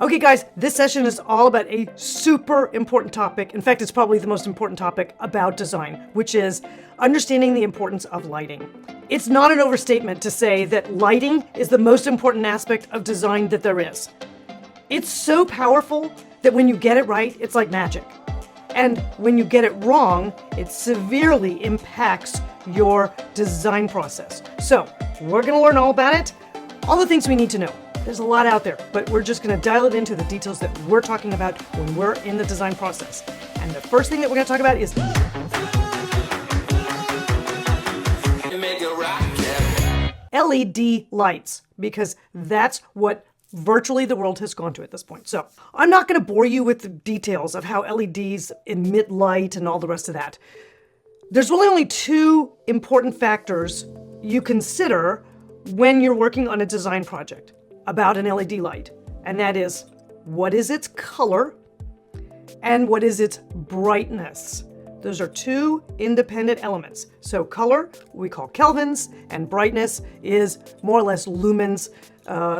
Okay guys, this session is all about a super important topic. In fact, it's probably the most important topic about design, which is understanding the importance of lighting. It's not an overstatement to say that lighting is the most important aspect of design that there is. It's so powerful that when you get it right, it's like magic. And when you get it wrong, it severely impacts your design process. So we're gonna learn all about it, all the things we need to know. There's a lot out there, but we're just gonna dial it into the details that we're talking about when we're in the design process. And the first thing that we're gonna talk about is LED lights, because that's what virtually the world has gone to at this point. So I'm not gonna bore you with the details of how LEDs emit light and all the rest of that. There's really only two important factors you consider when you're working on a design project about an LED light, and that is, what is its color and what is its brightness? Those are two independent elements. So color, we call kelvins, and brightness is more or less lumens.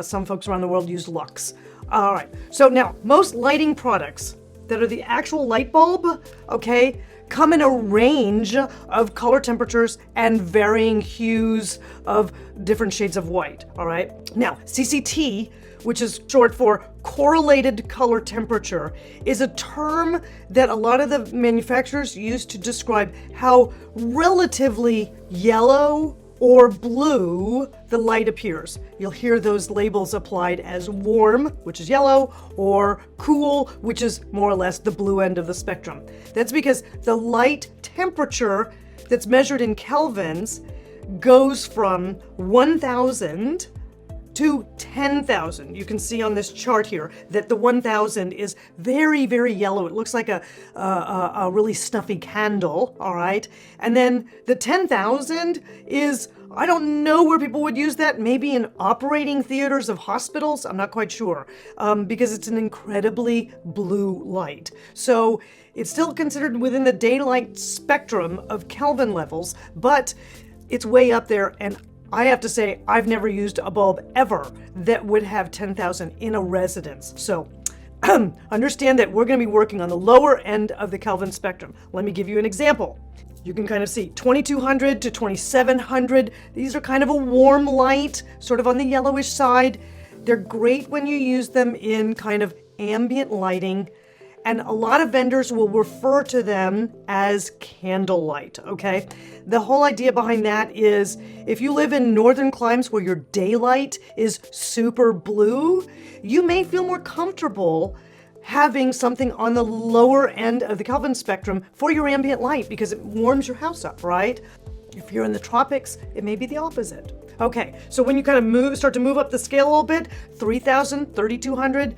Some folks around the world use lux. All right, so now most lighting products that are the actual light bulb, okay, come in a range of color temperatures and varying hues of different shades of white, all right? Now, CCT, which is short for correlated color temperature, is a term that a lot of the manufacturers use to describe how relatively yellow or blue the light appears. You'll hear those labels applied as warm, which is yellow, or cool, which is more or less the blue end of the spectrum. That's because the light temperature that's measured in kelvins goes from 1,000 to 10,000. You can see on this chart here that the 1,000 is very, very yellow. It looks like a really stuffy candle, all right? And then the 10,000 is, I don't know where people would use that, maybe in operating theaters of hospitals, I'm not quite sure, because it's an incredibly blue light. So it's still considered within the daylight spectrum of Kelvin levels, but it's way up there, and I have to say, I've never used a bulb ever that would have 10,000 in a residence. So understand that we're gonna be working on the lower end of the Kelvin spectrum. Let me give you an example. You can kind of see 2200 to 2700. These are kind of a warm light, sort of on the yellowish side. They're great when you use them in kind of ambient lighting. And a lot of vendors will refer to them as candlelight, okay? The whole idea behind that is if you live in northern climes where your daylight is super blue, you may feel more comfortable having something on the lower end of the Kelvin spectrum for your ambient light because it warms your house up, right? If you're in the tropics, it may be the opposite. Okay, so when you kind of start to move up the scale a little bit, 3,000, 3,200,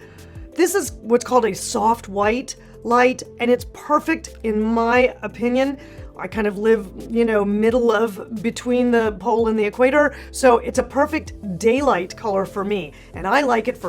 this is what's called a soft white light, and it's perfect in my opinion. I kind of live, middle of between the pole and the equator, so it's a perfect daylight color for me. And I like it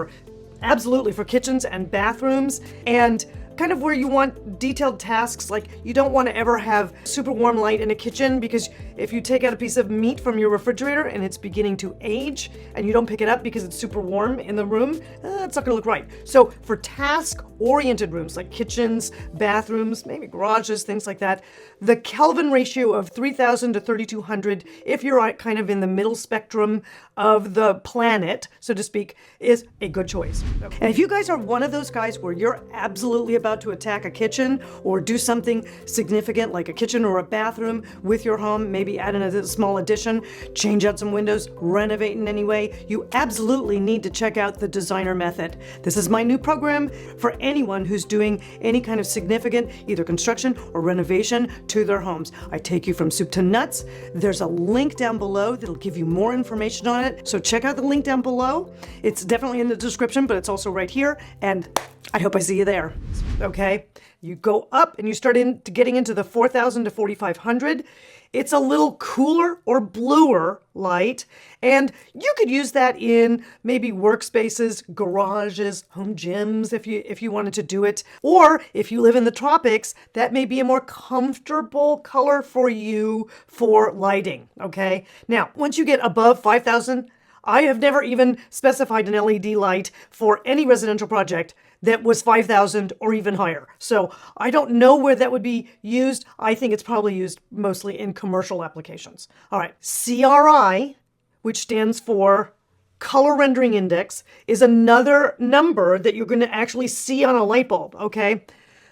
absolutely for kitchens and bathrooms, and kind of where you want detailed tasks, like you don't want to ever have super warm light in a kitchen because if you take out a piece of meat from your refrigerator and it's beginning to age and you don't pick it up because it's super warm in the room, it's not going to look right. So for task-oriented rooms like kitchens, bathrooms, maybe garages, things like that, the Kelvin ratio of 3,000 to 3,200, if you're kind of in the middle spectrum of the planet, so to speak, is a good choice. And if you guys are one of those guys where you're absolutely about to attack a kitchen or do something significant like a kitchen or a bathroom with your home, maybe add in a small addition, change out some windows, renovate in any way, you absolutely need to check out the designer method. This is my new program for anyone who's doing any kind of significant either construction or renovation to their homes. I take you from soup to nuts. There's a link down below that'll give you more information on it. So check out the link down below. It's definitely in the description, but it's also right here. And I hope I see you there. Okay, you go up and you start getting into the 4,000 to 4,500. It's a little cooler or bluer light, and you could use that in maybe workspaces, garages, home gyms if you wanted to do it. Or if you live in the tropics, that may be a more comfortable color for you for lighting, okay? Now, once you get above 5,000, I have never even specified an LED light for any residential project that was 5,000 or even higher. So I don't know where that would be used. I think it's probably used mostly in commercial applications. All right, CRI, which stands for color rendering index, is another number that you're going to actually see on a light bulb, okay?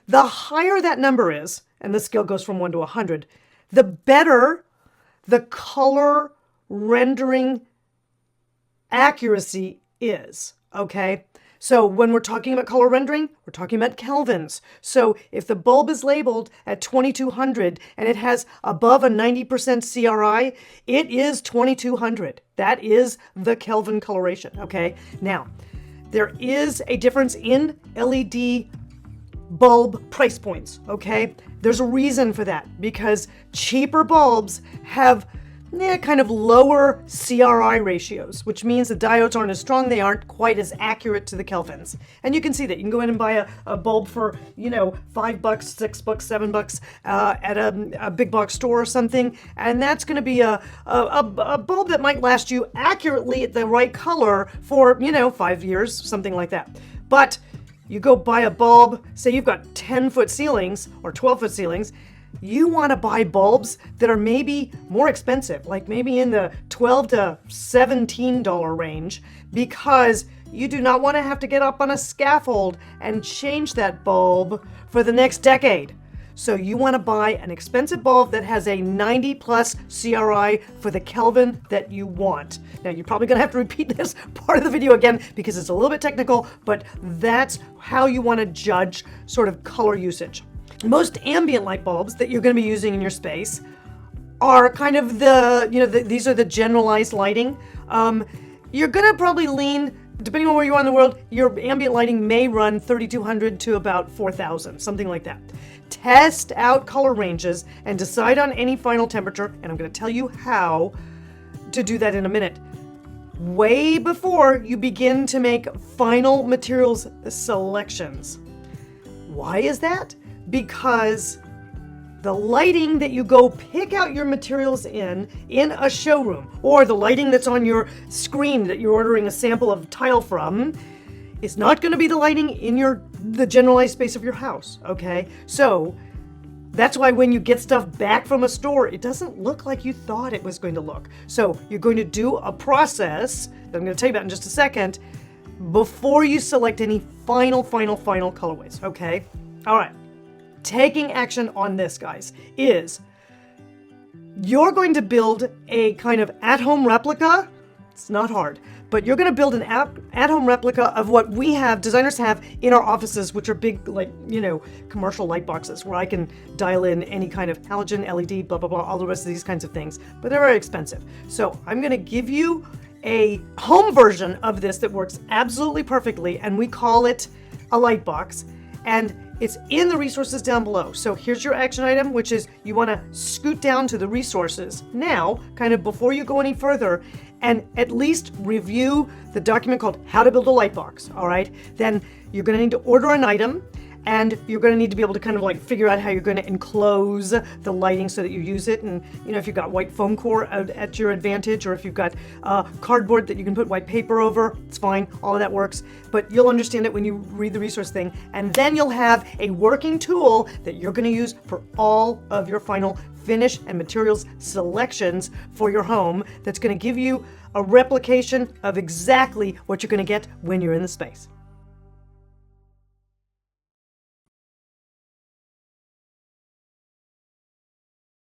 The higher that number is, and the scale goes from 1 to 100, the better the color rendering accuracy is, okay? So when we're talking about color rendering, we're talking about kelvins. So if the bulb is labeled at 2200 and it has above a 90% CRI, it is 2200. That is the Kelvin coloration, okay? Now, there is a difference in LED bulb price points, okay? There's a reason for that, because cheaper bulbs have kind of lower CRI ratios, which means the diodes aren't as strong, they aren't quite as accurate to the kelvins. And you can see that. You can go in and buy a bulb for, $5, $6, $7 at a big box store or something, and that's going to be a bulb that might last you accurately at the right color for, 5 years, something like that. But you go buy a bulb, say you've got 10-foot ceilings or 12-foot ceilings, you want to buy bulbs that are maybe more expensive, like maybe in the $12 to $17 range, because you do not want to have to get up on a scaffold and change that bulb for the next decade. So you want to buy an expensive bulb that has a 90 plus CRI for the Kelvin that you want. Now you're probably going to have to repeat this part of the video again because it's a little bit technical, but that's how you want to judge sort of color usage. Most ambient light bulbs that you're going to be using in your space are kind of these are the generalized lighting. You're going to probably lean, depending on where you are in the world, your ambient lighting may run 3,200 to about 4,000, something like that. Test out color ranges and decide on any final temperature, and I'm going to tell you how to do that in a minute, way before you begin to make final materials selections. Why is that? Because the lighting that you go pick out your materials in a showroom, or the lighting that's on your screen that you're ordering a sample of tile from, is not going to be the lighting in the generalized space of your house, okay? So that's why when you get stuff back from a store, it doesn't look like you thought it was going to look. So you're going to do a process that I'm going to tell you about in just a second before you select any final colorways, okay? All right. Taking action on this, guys, is you're going to build a kind of at-home replica. It's not hard, but you're going to build an at-home replica of what designers have in our offices, which are big, commercial light boxes where I can dial in any kind of halogen, LED, blah, blah, blah, all the rest of these kinds of things, but they're very expensive. So I'm going to give you a home version of this that works absolutely perfectly, and we call it a light box. And it's in the resources down below. So here's your action item, which is you want to scoot down to the resources now, kind of before you go any further, and at least review the document called How to Build a Light Box, all right? Then you're going to need to order an item, and you're going to need to be able to kind of figure out how you're going to enclose the lighting so that you use it. And if you've got white foam core at your advantage, or if you've got cardboard that you can put white paper over, it's fine. All of that works. But you'll understand it when you read the resource thing. And then you'll have a working tool that you're going to use for all of your final finish and materials selections for your home that's going to give you a replication of exactly what you're going to get when you're in the space.